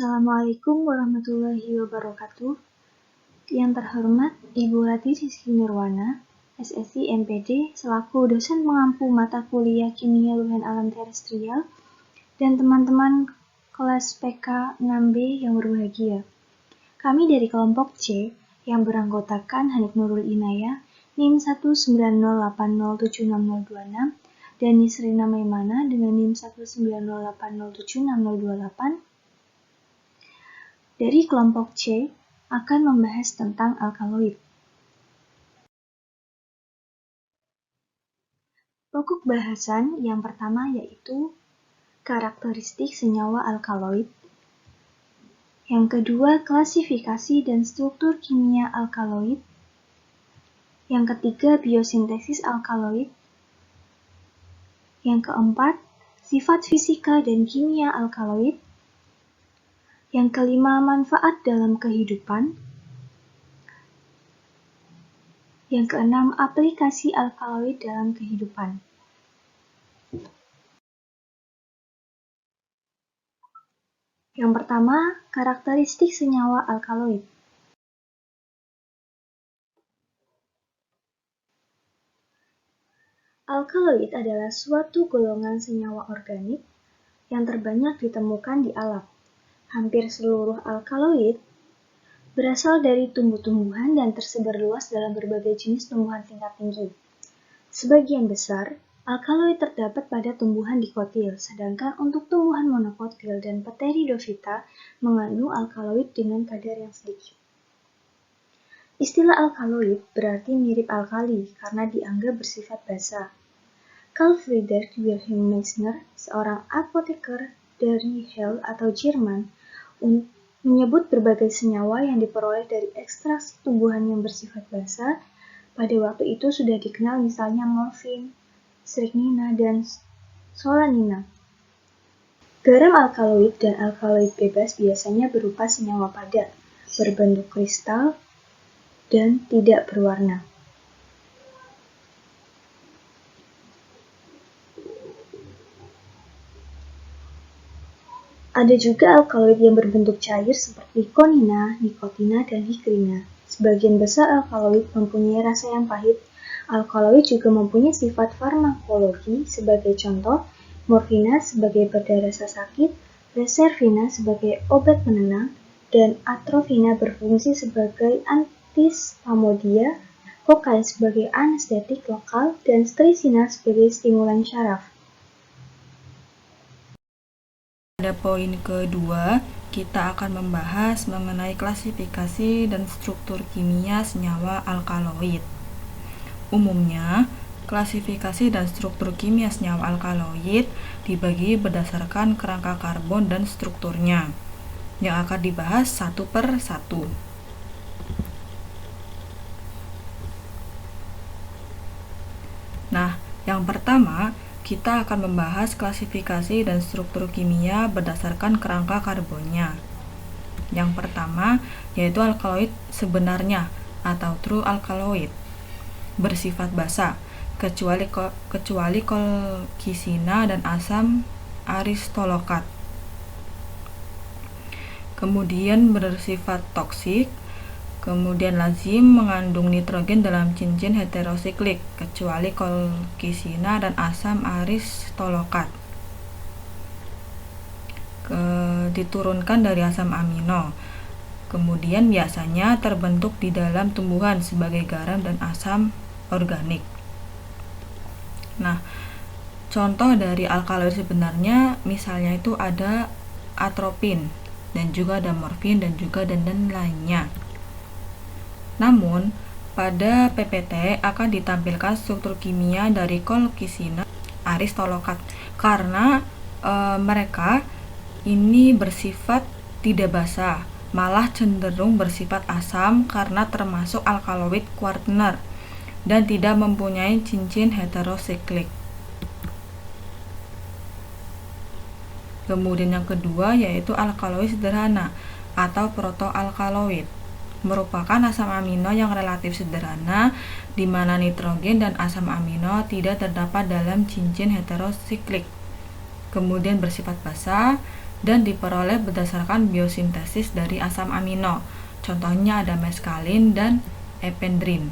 Assalamualaikum warahmatullahi wabarakatuh. Yang terhormat Ibu Rati Rizky Nirwana, SSI MPD, selaku dosen pengampu mata kuliah Kimia Luhan Alam Terestrial, dan teman-teman kelas PK 6B yang berbahagia. Kami dari kelompok C yang beranggotakan Hanif Nurul Inayah, NIM 19080760026, dan Nisrina Maimana dengan NIM 19080760028. Dari kelompok C akan membahas tentang alkaloid. Pokok bahasan yang pertama yaitu karakteristik senyawa alkaloid. Yang kedua, klasifikasi dan struktur kimia alkaloid. Yang ketiga, biosintesis alkaloid. Yang keempat, sifat fisika dan kimia alkaloid. Yang kelima, manfaat dalam kehidupan. Yang keenam, aplikasi alkaloid dalam kehidupan. Yang pertama, karakteristik senyawa alkaloid. Alkaloid adalah suatu golongan senyawa organik yang terbanyak ditemukan di alam. Hampir seluruh alkaloid berasal dari tumbuh-tumbuhan dan tersebar luas dalam berbagai jenis tumbuhan tingkat tinggi. Sebagian besar, alkaloid terdapat pada tumbuhan dikotil, sedangkan untuk tumbuhan monokotil dan Pteridophyta mengandung alkaloid dengan kadar yang sedikit. Istilah alkaloid berarti mirip alkali karena dianggap bersifat basa. Carl Friedrich Wilhelm Meissner, seorang apoteker dari Halle atau Jerman, menyebut berbagai senyawa yang diperoleh dari ekstraksi tumbuhan yang bersifat basa. Pada waktu itu sudah dikenal misalnya morfin, strychnina, dan solanina. Garam alkaloid dan alkaloid bebas biasanya berupa senyawa padat, berbentuk kristal, dan tidak berwarna. Ada juga alkaloid yang berbentuk cair seperti konina, nikotina, dan higrina. Sebagian besar alkaloid mempunyai rasa yang pahit. Alkaloid juga mempunyai sifat farmakologi, sebagai contoh, morfina sebagai pereda rasa sakit, reservina sebagai obat penenang, dan atropina berfungsi sebagai antispasmodia, kokain sebagai anestetik lokal, dan strisina sebagai stimulan syaraf. Pada poin kedua, kita akan membahas mengenai klasifikasi dan struktur kimia senyawa alkaloid. Umumnya, klasifikasi dan struktur kimia senyawa alkaloid dibagi berdasarkan kerangka karbon dan strukturnya, yang akan dibahas satu per satu. Nah, yang pertama, kita akan membahas klasifikasi dan struktur kimia berdasarkan kerangka karbonnya. Yang pertama, yaitu alkaloid sebenarnya atau true alkaloid, bersifat basa, kecuali kolkisina dan asam aristolokat. Kemudian bersifat toksik, kemudian lazim mengandung nitrogen dalam cincin heterosiklik, kecuali kolkisina dan asam aristolokat. Diturunkan dari asam amino. Kemudian biasanya terbentuk di dalam tumbuhan sebagai garam dan asam organik. Nah, contoh dari alkaloid sebenarnya misalnya itu ada atropin, dan juga ada morfin, dan juga dan lainnya. Namun, pada PPT akan ditampilkan struktur kimia dari kolkisina aristolokat karena mereka ini bersifat tidak basa, malah cenderung bersifat asam karena termasuk alkaloid quaterner dan tidak mempunyai cincin heterosiklik. Kemudian yang kedua yaitu alkaloid sederhana atau protoalkaloid, merupakan asam amino yang relatif sederhana di mana nitrogen dan asam amino tidak terdapat dalam cincin heterosiklik. Kemudian bersifat basa dan diperoleh berdasarkan biosintesis dari asam amino. Contohnya ada meskalin dan ependrin.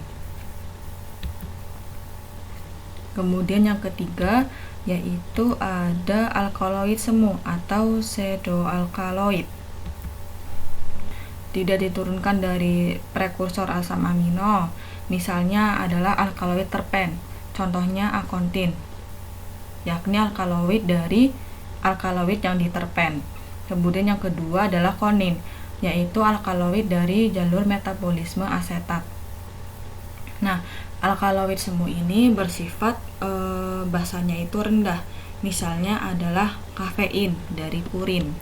Kemudian yang ketiga yaitu ada alkaloid semu atau pseudoalkaloid. Tidak diturunkan dari prekursor asam amino. Misalnya adalah alkaloid terpen. Contohnya akontin, yakni alkaloid dari alkaloid yang diterpen. Kemudian yang kedua adalah konin, yaitu alkaloid dari jalur metabolisme asetat. Nah, alkaloid semu ini bersifat basanya itu rendah. Misalnya adalah kafein dari purin.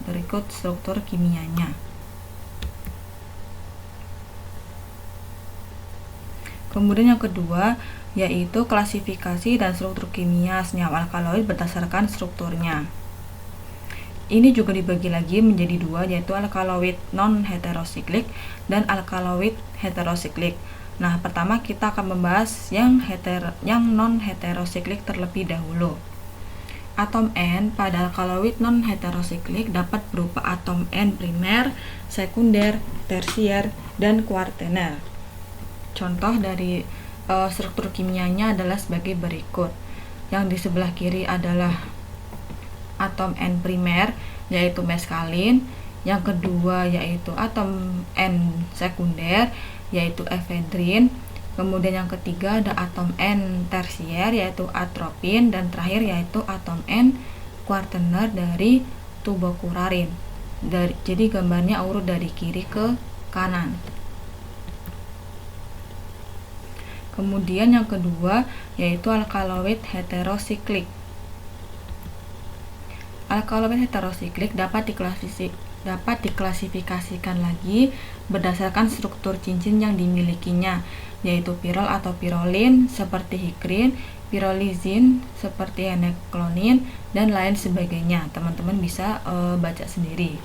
Berikut struktur kimianya. Kemudian yang kedua yaitu klasifikasi dan struktur kimia senyawa alkaloid berdasarkan strukturnya. Ini juga dibagi lagi menjadi dua, yaitu alkaloid non-heterosiklik dan alkaloid heterosiklik. Nah, pertama kita akan membahas yang non-heterosiklik terlebih dahulu. Atom N pada alkaloid non-heterosiklik dapat berupa atom N primer, sekunder, tersier, dan kuartener. Contoh dari struktur kimianya adalah sebagai berikut. Yang di sebelah kiri adalah atom N primer, yaitu meskalin. Yang kedua yaitu atom N sekunder, yaitu efedrin. Kemudian yang ketiga ada atom N tersier, yaitu atropin. Dan terakhir yaitu atom N kuartener dari tubokurarin. Jadi gambarnya urut dari kiri ke kanan. Kemudian yang kedua yaitu alkaloid heterosiklik. Alkaloid heterosiklik dapat diklasifikasikan lagi berdasarkan struktur cincin yang dimilikinya, yaitu pirol atau pirolin seperti hikrin, pirolizin seperti eneklonin, dan lain sebagainya. Teman-teman bisa baca sendiri.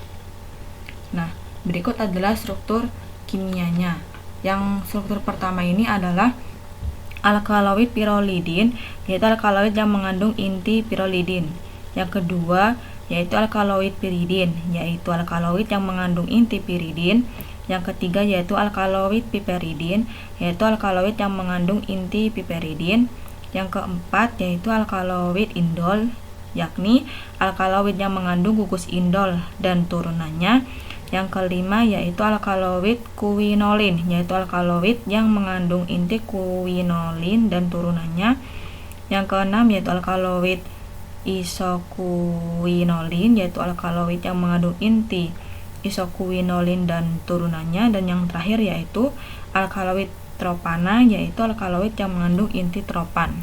Nah, berikut adalah struktur kimianya. Yang struktur pertama ini adalah alkaloid pirolidin, yaitu alkaloid yang mengandung inti pirolidin. Yang kedua yaitu alkaloid piridin, yaitu alkaloid yang mengandung inti piridin. Yang ketiga yaitu alkaloid piperidin, yaitu alkaloid yang mengandung inti piperidin. Yang keempat yaitu alkaloid indol, yakni alkaloid yang mengandung gugus indol dan turunannya. Yang kelima yaitu alkaloid kuinolin, yaitu alkaloid yang mengandung inti kuinolin dan turunannya. Yang keenam yaitu alkaloid isokuinolin, yaitu alkaloid yang mengandung inti isokuinolin dan turunannya. Dan yang terakhir yaitu alkaloid tropana, yaitu alkaloid yang mengandung inti tropan.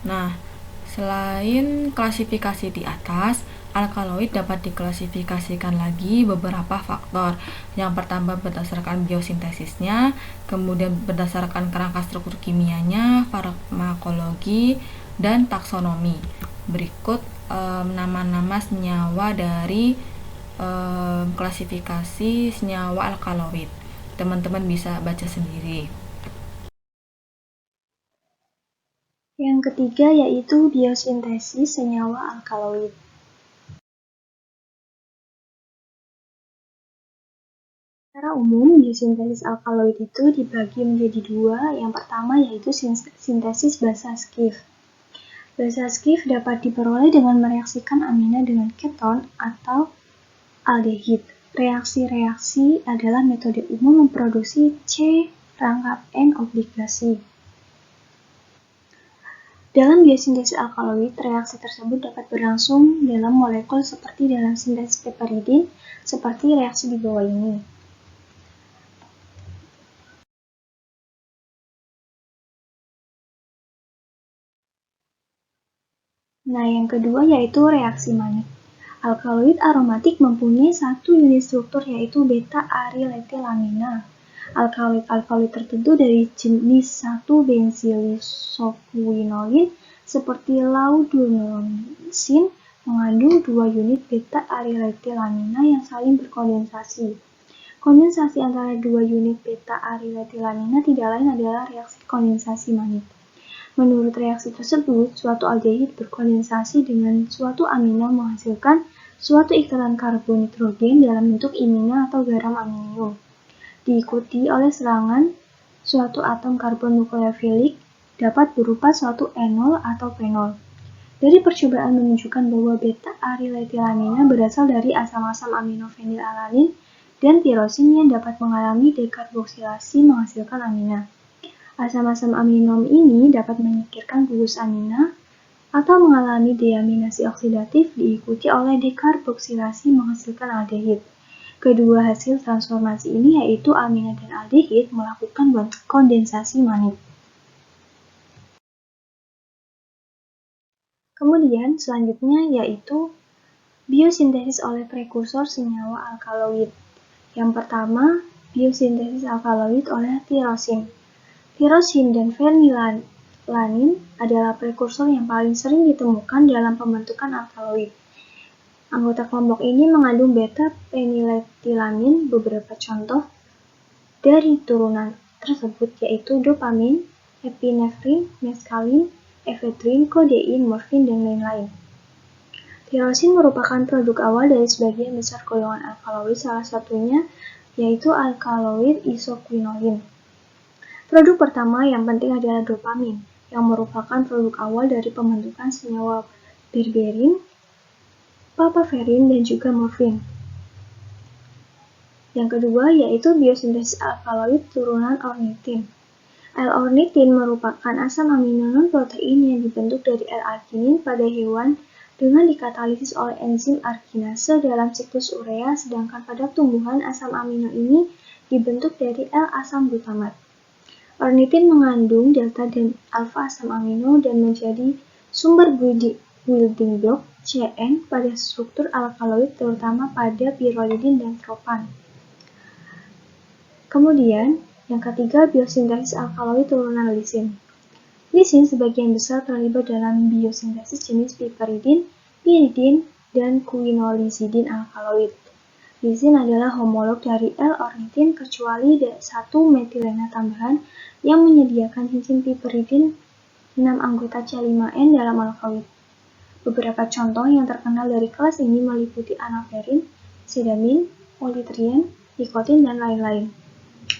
Nah, selain klasifikasi di atas, alkaloid dapat diklasifikasikan lagi beberapa faktor. Yang pertama berdasarkan biosintesisnya, kemudian berdasarkan kerangka struktur kimianya, farmakologi, dan taksonomi. Berikut nama-nama senyawa dari klasifikasi senyawa alkaloid. Teman-teman bisa baca sendiri. Yang ketiga yaitu biosintesis senyawa alkaloid. Secara umum, biosintesis alkaloid itu dibagi menjadi dua. Yang pertama yaitu sintesis basa Schiff. Basa Schiff dapat diperoleh dengan mereaksikan amina dengan keton atau aldehid. Reaksi-reaksi adalah metode umum memproduksi C rangkap N obligasi. Dalam biosintesis alkaloid, reaksi tersebut dapat berlangsung dalam molekul seperti dalam sintesis piperidin, seperti reaksi di bawah ini. Nah, yang kedua yaitu reaksi manik. Alkaloid aromatik mempunyai satu unit struktur yaitu beta-aryletilamina. Alkaloid tertentu dari jenis 1-benzylisoquinolin seperti laudanosin mengandung 2 unit beta-aryletilamina yang saling berkondensasi. Kondensasi antara 2 unit beta-aryletilamina tidak lain adalah reaksi kondensasi manik. Menurut reaksi tersebut, suatu aldehid berkondensasi dengan suatu amina menghasilkan suatu ikatan karbon nitrogen dalam bentuk imina atau garam aminium, diikuti oleh serangan suatu atom karbon nukleofilik dapat berupa suatu enol atau fenol. Dari percobaan menunjukkan bahwa beta-ariletilamina berasal dari asam-asam aminofenilalanin dan tirosin yang dapat mengalami dekarboksilasi menghasilkan amina. Asam-asam aminom ini dapat menyingkirkan gugus amina atau mengalami deaminasi oksidatif diikuti oleh dekarboksilasi menghasilkan aldehid. Kedua hasil transformasi ini yaitu amina dan aldehid melakukan kondensasi manik. Kemudian selanjutnya yaitu biosintesis oleh prekursor senyawa alkaloid. Yang pertama, biosintesis alkaloid oleh tirosin. Tirosin dan fenilalanin adalah prekursor yang paling sering ditemukan dalam pembentukan alkaloid. Anggota kelompok ini mengandung beta-peniletilamin. Beberapa contoh dari turunan tersebut yaitu dopamin, epinefrin, meskalin, efedrin, kodein, morfin, dan lain-lain. Tirosin merupakan produk awal dari sebagian besar golongan alkaloid, salah satunya yaitu alkaloid isoquinolin. Produk pertama yang penting adalah dopamin, yang merupakan produk awal dari pembentukan senyawa berberin, papaverin, dan juga morfin. Yang kedua yaitu biosintesis alkaloid turunan ornitin. L-ornitin merupakan asam amino non-protein yang dibentuk dari L-arginin pada hewan dengan dikatalisis oleh enzim arginase dalam siklus urea, sedangkan pada tumbuhan asam amino ini dibentuk dari L-asam glutamat. Ornitin mengandung delta dan alfa asam amino dan menjadi sumber building block CN pada struktur alkaloid terutama pada piridin dan propan. Kemudian, yang ketiga biosintesis alkaloid turunan lisin. Lisin sebagian besar terlibat dalam biosintesis jenis piperidin, piridin, dan quinolizidin alkaloid. Lisin adalah homolog dari L-ornitin kecuali satu metilena tambahan yang menyediakan enzim piperidin 6 anggota C5N dalam alkaloid. Beberapa contoh yang terkenal dari kelas ini meliputi anaferin, sedamin, politrien, nikotin, dan lain-lain.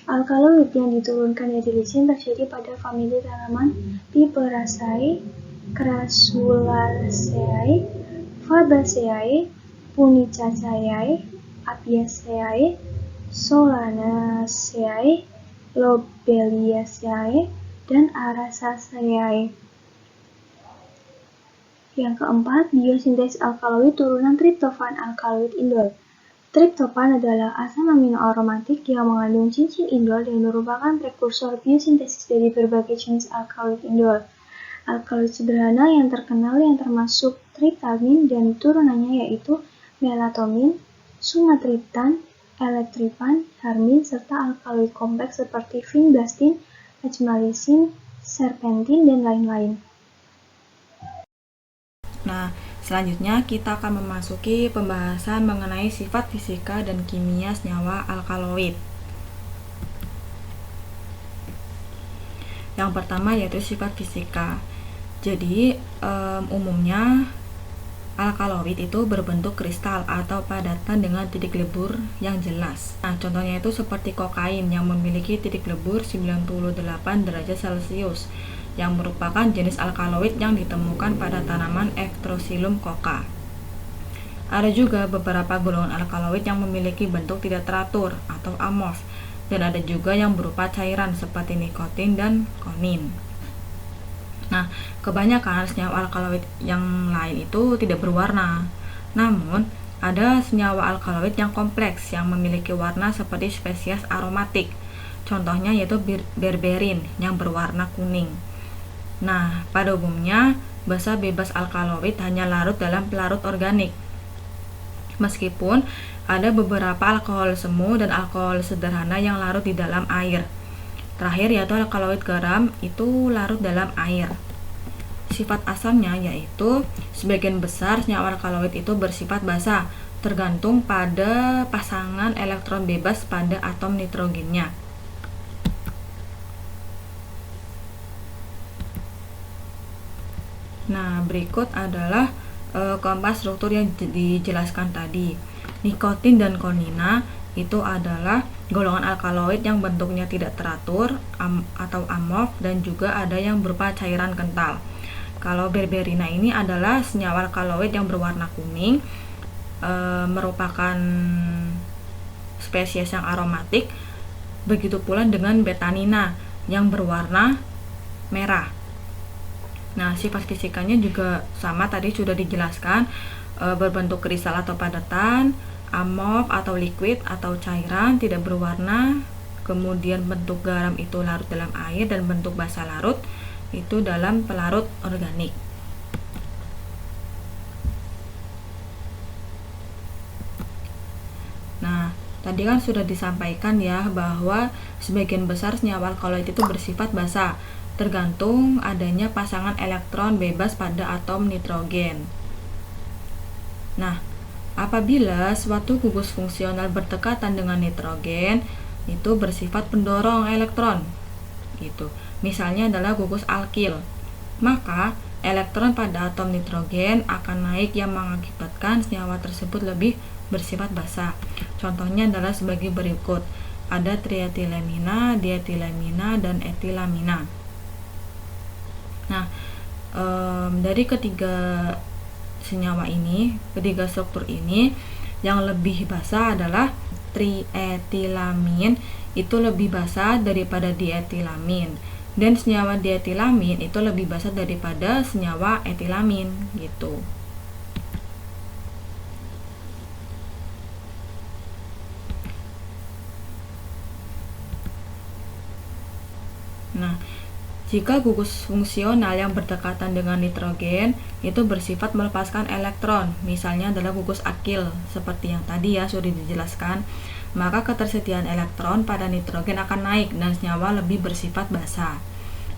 Alkaloid yang diturunkan dari lisin terjadi pada famili tanaman Piperaceae, Crassulaceae, Fabaceae, Punicaceae, Apiaceae, Solanaceae, Lobeliaceae, dan Arasaceae. Yang keempat, biosintesis alkaloid turunan triptofan alkaloid indol. Triptofan adalah asam amino aromatik yang mengandung cincin indol dan merupakan prekursor biosintesis dari berbagai jenis alkaloid indol. Alkaloid sederhana yang terkenal yang termasuk triptamin dan turunannya yaitu melatonin, sumatriptan, elektripan, harmin, serta alkaloid kompleks seperti vinblastin, ajmalisin, serpentin, dan lain-lain. Nah, selanjutnya kita akan memasuki pembahasan mengenai sifat fisika dan kimia senyawa alkaloid. Yang pertama yaitu sifat fisika. Jadi, umumnya alkaloid itu berbentuk kristal atau padatan dengan titik lebur yang jelas. Nah, contohnya itu seperti kokain yang memiliki titik lebur 98 derajat Celcius, yang merupakan jenis alkaloid yang ditemukan pada tanaman Eftrosilum coca. Ada juga beberapa golongan alkaloid yang memiliki bentuk tidak teratur atau amorf, dan ada juga yang berupa cairan seperti nikotin dan konin. Nah, kebanyakan senyawa alkaloid yang lain itu tidak berwarna. Namun, ada senyawa alkaloid yang kompleks yang memiliki warna seperti spesies aromatik. Contohnya yaitu berberin yang berwarna kuning. Nah, pada umumnya, basa bebas alkaloid hanya larut dalam pelarut organik. Meskipun ada beberapa alkohol semu dan alkohol sederhana yang larut di dalam air. Terakhir yaitu alkaloid garam itu larut dalam air. Sifat asamnya yaitu sebagian besar senyawa alkaloid itu bersifat basa, tergantung pada pasangan elektron bebas pada atom nitrogennya. Nah, berikut adalah keempat struktur yang dijelaskan tadi. Nikotin dan konina itu adalah golongan alkaloid yang bentuknya tidak teratur atau amorf, dan juga ada yang berupa cairan kental. Kalau berberina ini adalah senyawa alkaloid yang berwarna kuning, merupakan spesies yang aromatik. Begitu pula dengan betanina yang berwarna merah. Nah, sifat fisikanya juga sama, tadi sudah dijelaskan, berbentuk kristal atau padatan, amorf atau liquid atau cairan, tidak berwarna. Kemudian bentuk garam itu larut dalam air, dan bentuk basa larut itu dalam pelarut organik. Nah, tadi kan sudah disampaikan ya bahwa sebagian besar senyawa alkaloid itu bersifat basa, tergantung adanya pasangan elektron bebas pada atom nitrogen. Nah, apabila suatu gugus fungsional berdekatan dengan nitrogen, itu bersifat pendorong elektron. Gitu. Misalnya adalah gugus alkil. Maka elektron pada atom nitrogen akan naik yang mengakibatkan senyawa tersebut lebih bersifat basa. Contohnya adalah sebagai berikut. Ada trietilamina, dietilamina, dan etilamina. Nah, dari ketiga senyawa ini, ketiga struktur ini, yang lebih basa adalah trietilamin, itu lebih basa daripada dietilamin, dan senyawa dietilamin itu lebih basa daripada senyawa etilamin gitu. Nah, jika gugus fungsional yang berdekatan dengan nitrogen itu bersifat melepaskan elektron, misalnya adalah gugus akil, seperti yang tadi ya sudah dijelaskan, maka ketersediaan elektron pada nitrogen akan naik dan senyawa lebih bersifat basa.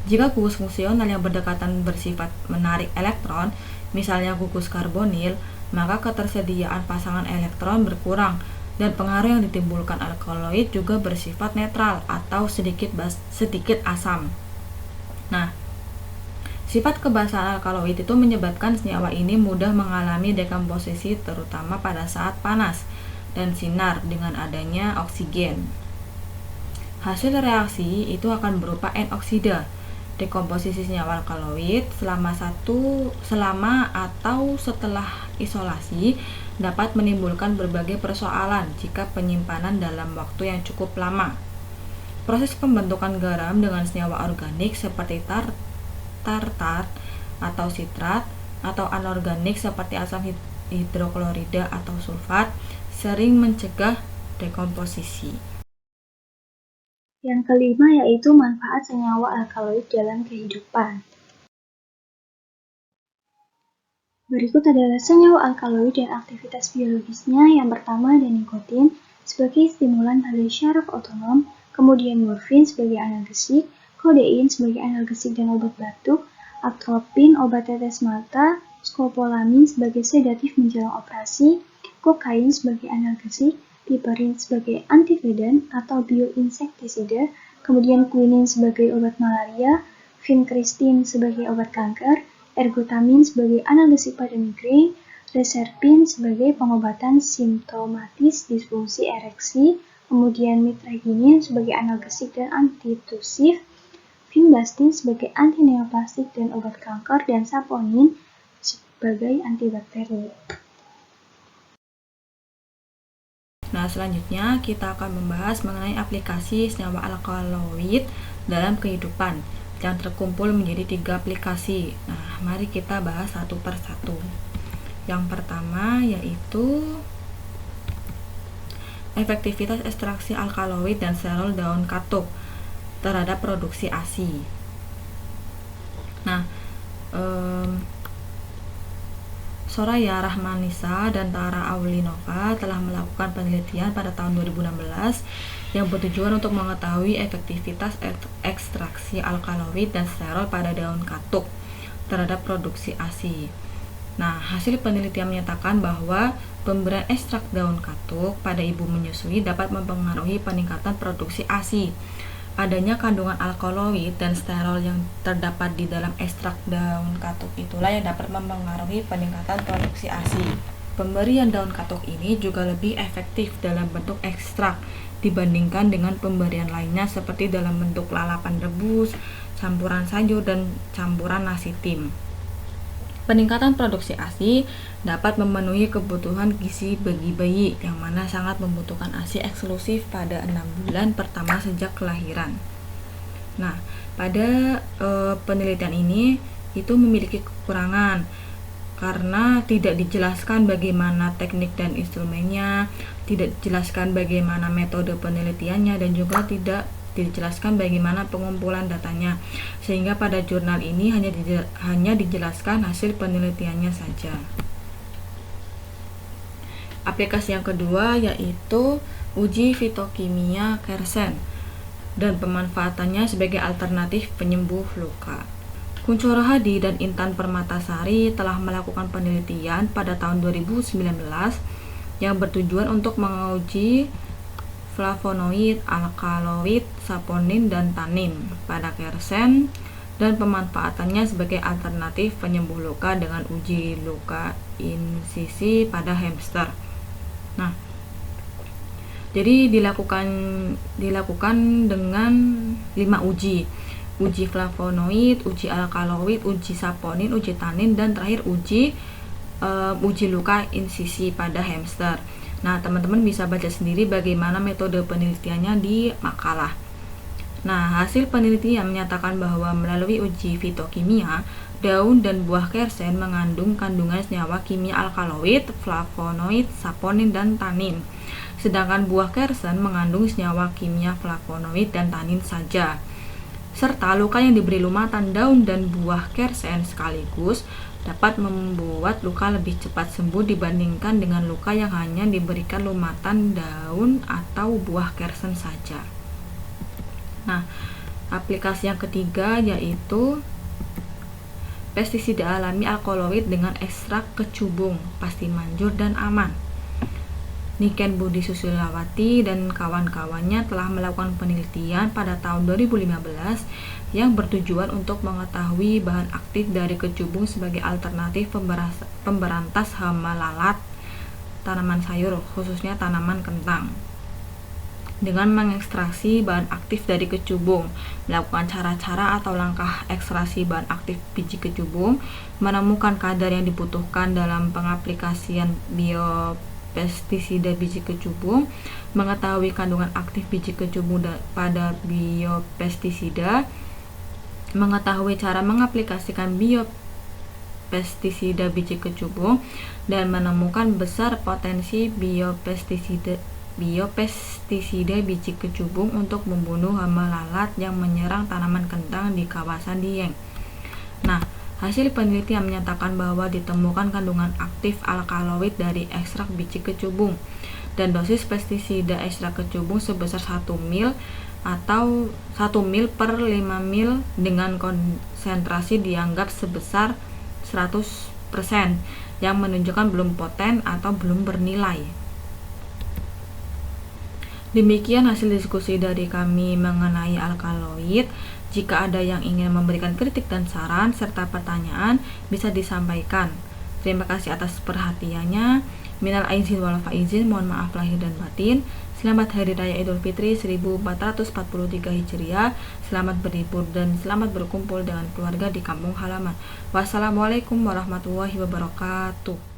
Jika gugus fungsional yang berdekatan bersifat menarik elektron, misalnya gugus karbonil, maka ketersediaan pasangan elektron berkurang, dan pengaruh yang ditimbulkan alkaloid juga bersifat netral atau sedikit asam. Nah, sifat kebasahan alkaloid itu menyebabkan senyawa ini mudah mengalami dekomposisi, terutama pada saat panas dan sinar dengan adanya oksigen. Hasil reaksi itu akan berupa N-oksida. Dekomposisi senyawa alkaloid selama atau setelah isolasi dapat menimbulkan berbagai persoalan jika penyimpanan dalam waktu yang cukup lama. Proses pembentukan garam dengan senyawa organik seperti tartat atau sitrat, atau anorganik seperti asam hidroklorida atau sulfat, sering mencegah dekomposisi. Yang kelima yaitu manfaat senyawa alkaloid dalam kehidupan. Berikut adalah senyawa alkaloid dan aktivitas biologisnya. Yang pertama ada nikotin sebagai stimulan pada syaraf otonom, kemudian morfin sebagai analgesik, kodein sebagai analgesik dan obat batuk, atropin obat tetes mata, skopolamin sebagai sedatif menjelang operasi, kokain sebagai analgesik, piperin sebagai antivedan atau bioinsektisida, kemudian quinin sebagai obat malaria, vincristin sebagai obat kanker, ergotamin sebagai analgesik pada migrain, reserpin sebagai pengobatan simptomatis disfungsi ereksi, kemudian mitraginin sebagai analgesik dan antitusif, vinbastin sebagai antineoplastik dan obat kanker, dan saponin sebagai antibakteri. Nah, selanjutnya kita akan membahas mengenai aplikasi senyawa alkaloid dalam kehidupan yang terkumpul menjadi 3 aplikasi. Nah, mari kita bahas satu per satu. Yang pertama yaitu efektivitas ekstraksi alkaloid dan serol daun katuk terhadap produksi ASI. Nah, Soraya Rahmanisa dan Tara Aulinova telah melakukan penelitian pada tahun 2016 yang bertujuan untuk mengetahui efektivitas ekstraksi alkaloid dan sterol pada daun katuk terhadap produksi ASI. Nah, hasil penelitian menyatakan bahwa pemberian ekstrak daun katuk pada ibu menyusui dapat mempengaruhi peningkatan produksi ASI. Adanya kandungan alkaloid dan sterol yang terdapat di dalam ekstrak daun katuk itulah yang dapat mempengaruhi peningkatan produksi ASI. Pemberian daun katuk ini juga lebih efektif dalam bentuk ekstrak dibandingkan dengan pemberian lainnya seperti dalam bentuk lalapan rebus, campuran sayur, dan campuran nasi tim. Peningkatan produksi ASI dapat memenuhi kebutuhan gizi bagi bayi yang mana sangat membutuhkan ASI eksklusif pada 6 bulan pertama sejak kelahiran. Nah, pada penelitian ini itu memiliki kekurangan karena tidak dijelaskan bagaimana teknik dan instrumennya, tidak dijelaskan bagaimana metode penelitiannya, dan juga tidak dijelaskan bagaimana pengumpulan datanya, sehingga pada jurnal ini hanya dijelaskan hasil penelitiannya saja. Aplikasi yang kedua yaitu uji fitokimia Kersen dan pemanfaatannya sebagai alternatif penyembuh luka. Kuncoro Hadi dan Intan Permatasari telah melakukan penelitian pada tahun 2019 yang bertujuan untuk menguji flavonoid, alkaloid, saponin, dan tanin pada Kersen dan pemanfaatannya sebagai alternatif penyembuh luka dengan uji luka insisi pada hamster. Nah, jadi dilakukan dengan 5 uji. Uji flavonoid, uji alkaloid, uji saponin, uji tanin, dan terakhir uji luka insisi pada hamster. Nah, teman-teman bisa baca sendiri bagaimana metode penelitiannya di makalah. Nah, hasil penelitian menyatakan bahwa melalui uji fitokimia, daun dan buah kersen mengandung kandungan senyawa kimia alkaloid, flavonoid, saponin, dan tanin. Sedangkan buah kersen mengandung senyawa kimia flavonoid dan tanin saja. Serta luka yang diberi lumatan daun dan buah kersen sekaligus dapat membuat luka lebih cepat sembuh dibandingkan dengan luka yang hanya diberikan lumatan daun atau buah kersen saja. Nah, aplikasi yang ketiga yaitu pestisida alami alkaloid dengan ekstrak kecubung, pasti manjur dan aman. Niken Budi Susilawati dan kawan-kawannya telah melakukan penelitian pada tahun 2015 yang bertujuan untuk mengetahui bahan aktif dari kecubung sebagai alternatif pemberantas hama lalat tanaman sayur, khususnya tanaman kentang. Dengan mengekstraksi bahan aktif dari kecubung, melakukan cara-cara atau langkah ekstraksi bahan aktif biji kecubung, menemukan kadar yang dibutuhkan dalam pengaplikasian biopestisida biji kecubung, mengetahui kandungan aktif biji kecubung pada biopestisida, mengetahui cara mengaplikasikan biopestisida biji kecubung, dan menemukan besar potensi biopestisida biji kecubung untuk membunuh hama lalat yang menyerang tanaman kentang di kawasan Dieng. Nah, hasil penelitian menyatakan bahwa ditemukan kandungan aktif alkaloid dari ekstrak biji kecubung dan dosis pestisida ekstrak kecubung sebesar 1 mil atau 1 mil per 5 mil dengan konsentrasi dianggap sebesar 100% yang menunjukkan belum poten atau belum bernilai. Demikian hasil diskusi dari kami mengenai alkaloid. Jika ada yang ingin memberikan kritik dan saran serta pertanyaan, bisa disampaikan. Terima kasih atas perhatiannya. Minal aizin wal faizin, mohon maaf lahir dan batin. Selamat Hari Raya Idul Fitri 1443 Hijriah. Selamat berlibur dan selamat berkumpul dengan keluarga di kampung halaman. Wassalamualaikum warahmatullahi wabarakatuh.